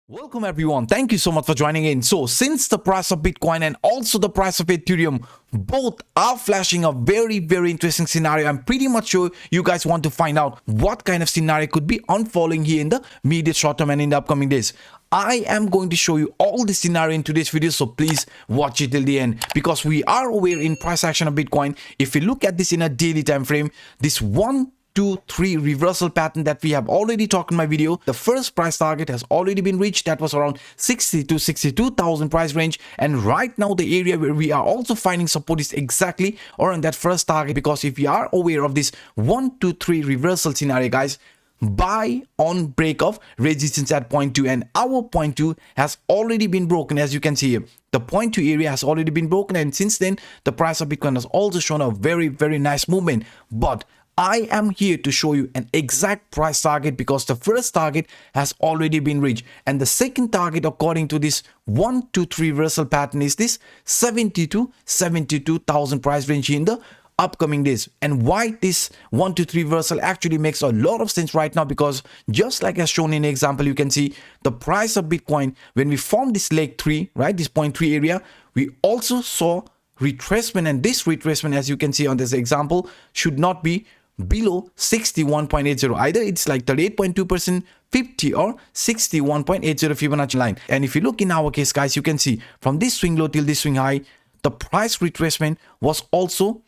Welcome everyone. Thank you so much for joining in. So since the price of Bitcoin and also the price of Ethereum both are flashing a very interesting scenario, I'm pretty much sure you guys want to find out what kind of scenario could be unfolding here in the immediate short term and in the upcoming days. I am going to show you all the scenario in today's video, so please watch it till the end because we are aware in price action of Bitcoin. If you look at this in a daily time frame, this 1, 2, 3 reversal pattern that we have already talked in my video, the first price target has already been reached. That was around 60 to 62,000 price range, and right now the area where we are also finding support is exactly around that first target. Because if you are aware of this 1, 2, 3 reversal scenario, guys, buy on break of resistance at point 2, and our point 2 has already been broken. As you can see here, the point 2 area has already been broken, and since then the price of Bitcoin has also shown a very nice movement. But I am here to show you an exact price target because the first target has already been reached, and the second target according to this 1, 2, 3 reversal pattern is this 70 to 72,000 price range in the upcoming days. And why this 1, 2, 3 reversal actually makes a lot of sense right now, because just like as shown in the example, you can see the price of Bitcoin when we formed this leg 3, right, this point 3 area, we also saw retracement, and this retracement, as you can see on this example, should not be below 61.80. either it's like 38.2%, 50 or 61.80 Fibonacci line. And if you look in our case, guys, you can see from this swing low till this swing high, the price retracement was also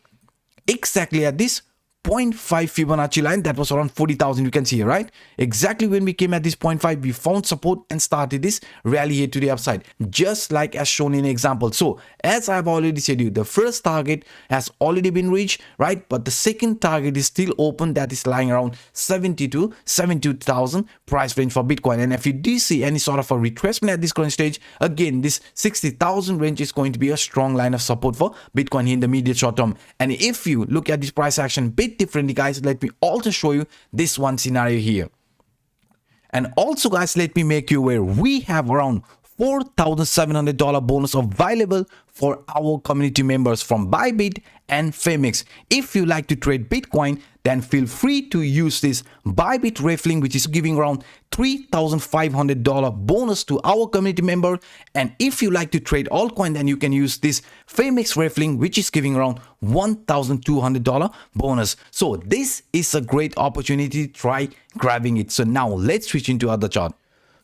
exactly at this 0.5 Fibonacci line. That was around 40,000. You can see here, right? Exactly when we came at this 0.5, we found support and started this rally here to the upside, just like as shown in the example. So as I've already said you, the first target has already been reached, right? But the second target is still open, that is lying around 70 to 72,000 price range for Bitcoin. And if you do see any sort of a retracement at this current stage, again, this 60,000 range is going to be a strong line of support for Bitcoin here in the immediate short term. And if you look at this price action bit differently, guys, let me also show you this one scenario here. And also, guys, let me make you aware, we have around $4,700 bonus available for our community members from BYBIT and Phemex. If you like to trade Bitcoin, then feel free to use this BYBIT referral, which is giving around $3,500 bonus to our community member. And if you like to trade altcoin, then you can use this Phemex referral, which is giving around $1,200 bonus. So this is a great opportunity. Try grabbing it. So now let's switch into other chart.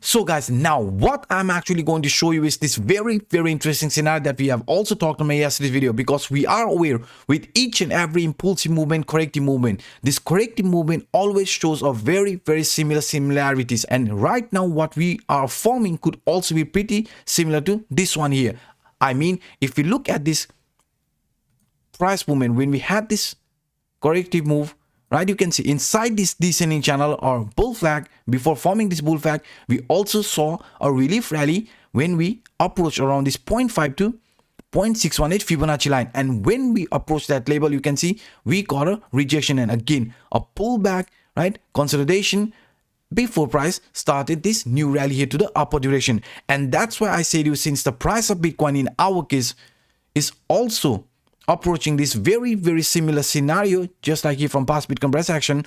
So guys, now what I'm actually going to show you is this very interesting scenario that we have also talked in my yesterday's video, because we are aware with each and every impulsive movement, corrective movement, this corrective movement always shows a very similar similarities. And right now what we are forming could also be pretty similar to this one here. I mean, if you look at this price movement, when we had this corrective move, right, you can see inside this descending channel or bull flag, before forming this bull flag, we also saw a relief rally when we approached around this 0.5 to 0.618 Fibonacci line. And when we approach that level, you can see we got a rejection and again a pullback, right, consolidation before price started this new rally here to the upper direction. And that's why I say to you, since the price of Bitcoin in our case is also approaching this very similar scenario, just like here from past Bitcoin price action,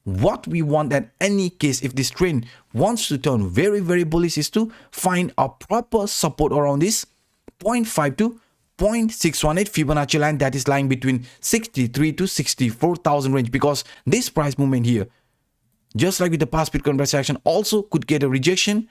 what we want at any case, if this trend wants to turn very bullish, is to find a proper support around this 0.5 to 0.618 Fibonacci line that is lying between 63 to 64,000 range, because this price movement here, just like with the past Bitcoin price action, also could get a rejection,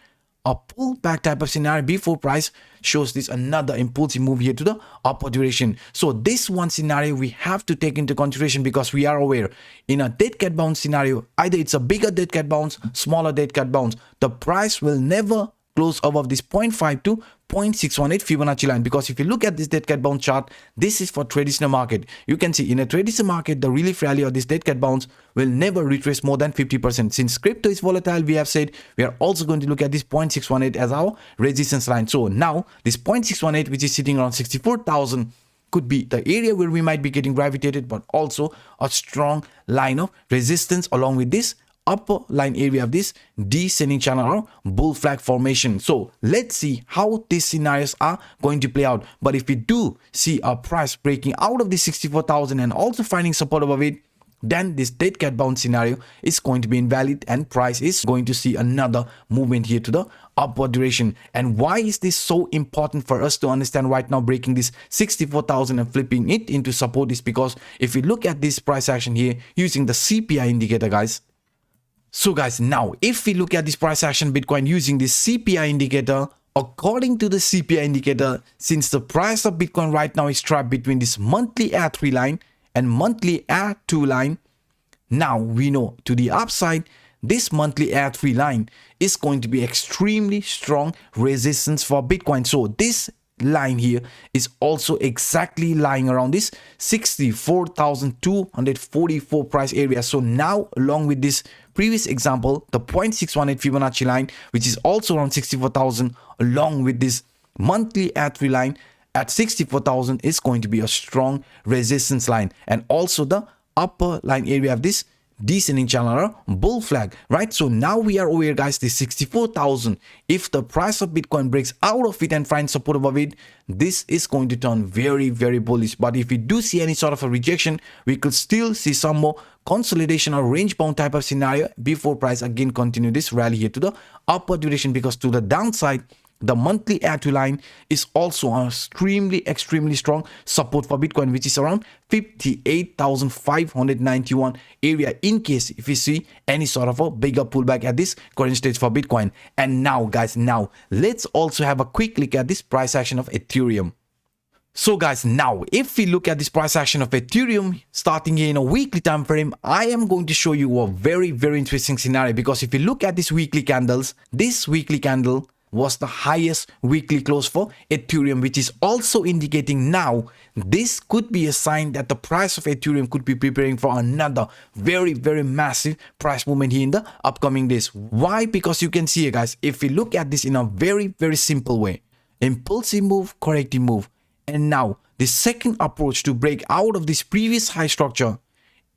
a pullback type of scenario before price shows this another impulsive move here to the upper direction. So this one scenario we have to take into consideration, because we are aware in a dead cat bounce scenario, either it's a bigger dead cat bounce, smaller dead cat bounce, the price will never close above this 0.5 to 0.618 Fibonacci line. Because if you look at this dead cat bounce chart, this is for traditional market. You can see in a traditional market, the relief rally or this dead cat bounce will never retrace more than 50%. Since crypto is volatile, we have said we are also going to look at this 0.618 as our resistance line. So now this 0.618, which is sitting around 64,000, could be the area where we might be getting gravitated, but also a strong line of resistance along with this upper line area of this descending channel or bull flag formation. So let's see how these scenarios are going to play out. But if we do see our price breaking out of the 64,000 and also finding support above it, then this dead cat bounce scenario is going to be invalid and price is going to see another movement here to the upward direction. And why is this so important for us to understand right now? Breaking this 64,000 and flipping it into support is because if we look at this price action here using the CPI indicator, guys. So guys, now if we look at this price action Bitcoin using this CPI indicator, according to the CPI indicator, since the price of Bitcoin right now is trapped between this monthly R3 line and monthly R2 line, now we know to the upside, this monthly R3 line is going to be extremely strong resistance for Bitcoin. So this line here is also exactly lying around this 64,244 price area. So now along with this previous example, the 0.618 Fibonacci line, which is also around 64,000, along with this monthly R3 line at 64,000 is going to be a strong resistance line. And also the upper line area of this descending channel or bull flag, right? So now we are aware, guys, this 64,000, if the price of Bitcoin breaks out of it and finds support above it, this is going to turn very, very bullish. But if we do see any sort of a rejection, we could still see some more consolidation or range bound type of scenario before price again continue this rally here to the upward direction, because to the downside, the monthly R2 line is also an extremely strong support for Bitcoin, which is around 58,591 area in case if we see any sort of a bigger pullback at this current stage for Bitcoin. And now, guys, now let's also have a quick look at this price action of Ethereum. So guys, now if we look at this price action of Ethereum starting here in a weekly time frame, I am going to show you a very interesting scenario, because if you look at these weekly candles, this weekly candle was the highest weekly close for Ethereum, which is also indicating now this could be a sign that the price of Ethereum could be preparing for another very massive price movement here in the upcoming days. Why? Because you can see here, guys, if we look at this in a very simple way, impulsive move, corrective move, and now the second approach to break out of this previous high structure.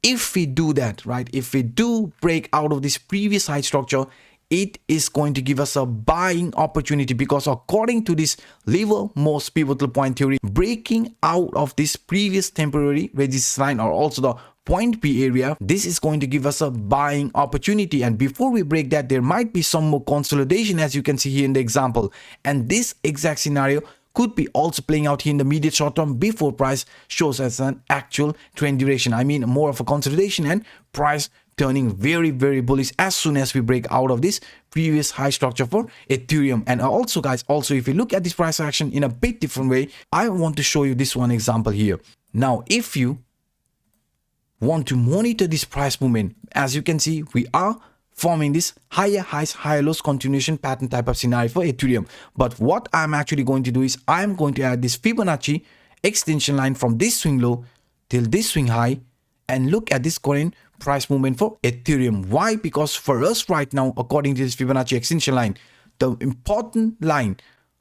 If we do that, right, if we do break out of this previous high structure, it is going to give us a buying opportunity, because according to this levermost pivotal point theory, breaking out of this previous temporary resistance line or also the point P area, this is going to give us a buying opportunity. And before we break that, there might be some more consolidation, as you can see here in the example. And this exact scenario could be also playing out here in the immediate short term before price shows us an actual trend duration. I mean, more of a consolidation and price turning very bullish as soon as we break out of this previous high structure for Ethereum. And also, guys, also if you look at this price action in a bit different way, I want to show you this one example here. Now, if you want to monitor this price movement, as you can see, we are forming this higher highs, higher lows continuation pattern type of scenario for Ethereum. But what I'm actually going to do is I'm going to add this Fibonacci extension line from this swing low till this swing high and look at this current price movement for Ethereum. Why? Because for us right now, according to this Fibonacci extension line, the important line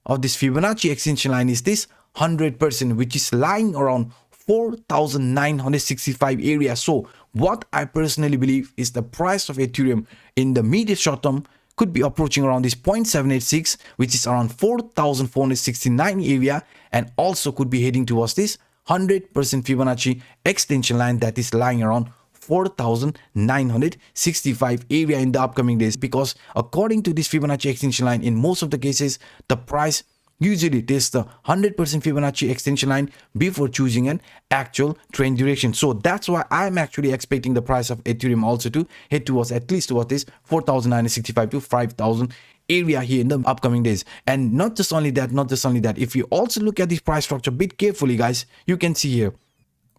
of this Fibonacci extension line is this 100%, which is lying around 4,965 area. So what I personally believe is the price of Ethereum in the immediate short term could be approaching around this 0.786, which is around 4,469 area, and also could be heading towards this 100% Fibonacci extension line that is lying around 4,965 area in the upcoming days. Because according to this Fibonacci extension line, in most of the cases, the price usually tests the 100% Fibonacci extension line before choosing an actual trend direction. So that's why I'm actually expecting the price of Ethereum also to head towards at least towards this 4,965 to 5,000 area here in the upcoming days. And not just only that, if you also look at this price structure a bit carefully, guys, you can see here,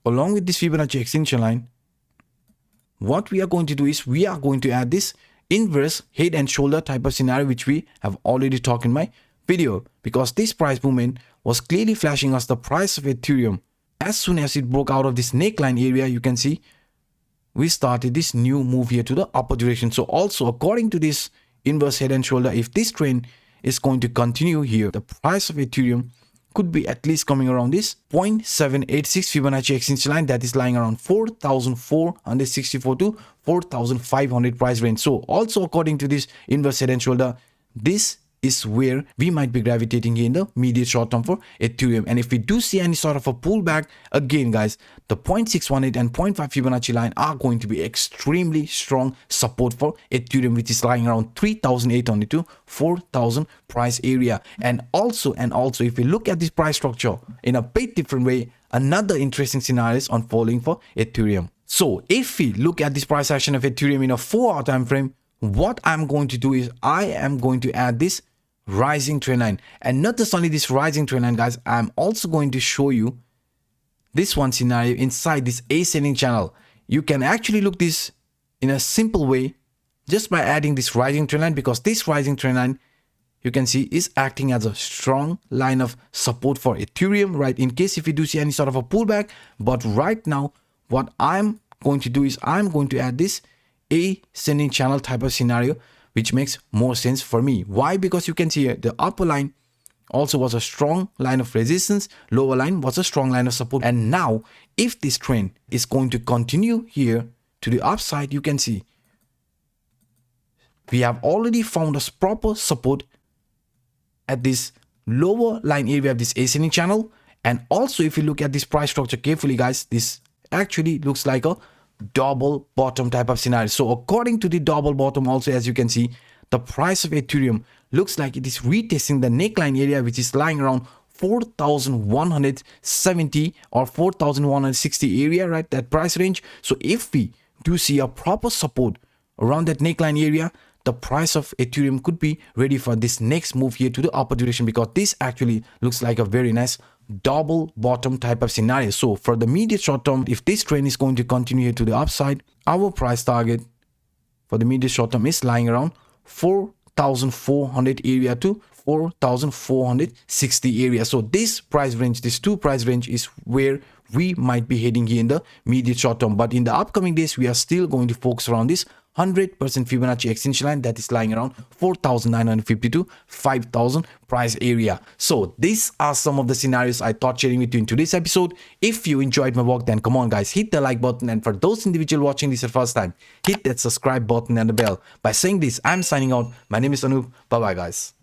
along with this Fibonacci extension line, what we are going to do is we are going to add this inverse head and shoulder type of scenario, which we have already talked in my video, because this price movement was clearly flashing us the price of Ethereum. As soon as it broke out of this neckline area, you can see we started this new move here to the upper direction. So also according to this inverse head and shoulder, if this trend is going to continue here, the price of Ethereum could be at least coming around this 0.786 Fibonacci extension line that is lying around 4,464 to 4,500 price range. So also according to this inverse head and shoulder, this is where we might be gravitating in the immediate short term for Ethereum. And if we do see any sort of a pullback, again guys, the 0.618 and 0.5 Fibonacci line are going to be extremely strong support for Ethereum, which is lying around 3,800 to 4,000 price area. And also if we look at this price structure in a bit different way, another interesting scenario is unfolding for Ethereum. So if we look at this price action of Ethereum in a 4-hour time frame, what I'm going to do is I am going to add this rising trend line. And not just only this rising trend line, guys, I'm also going to show you this one scenario inside this ascending channel. You can actually look this in a simple way just by adding this rising trend line, because this rising trend line, you can see, is acting as a strong line of support for Ethereum, right? In case if you do see any sort of a pullback. But right now, what I'm going to do is I'm going to add this ascending channel type of scenario, which makes more sense for me. Why? Because you can see here, the upper line also was a strong line of resistance, lower line was a strong line of support. And now, if this trend is going to continue here to the upside, you can see we have already found a proper support at this lower line area of this ascending channel. And also if you look at this price structure carefully, guys, this actually looks like a double bottom type of scenario. So according to the double bottom, also as you can see, the price of Ethereum looks like it is retesting the neckline area, which is lying around 4,170 or 4,160 area, right? That price range. So if we do see a proper support around that neckline area, the price of Ethereum could be ready for this next move here to the upper direction, because this actually looks like a very nice double bottom type of scenario. So for the immediate short term, if this trend is going to continue here to the upside, our price target for the immediate short term is lying around 4,400 area to 4,460 area. So this price range, this two price range, is where we might be heading here in the immediate short term. But in the upcoming days, we are still going to focus around this 100% Fibonacci extension line that is lying around 4,950 to 5,000 price area. So these are some of the scenarios I thought sharing with you in today's episode. If you enjoyed my work, then come on guys, hit the like button, and for those individuals watching this for the first time, hit that subscribe button and the bell. By saying this, I'm signing out. My name is Anup. Bye bye guys.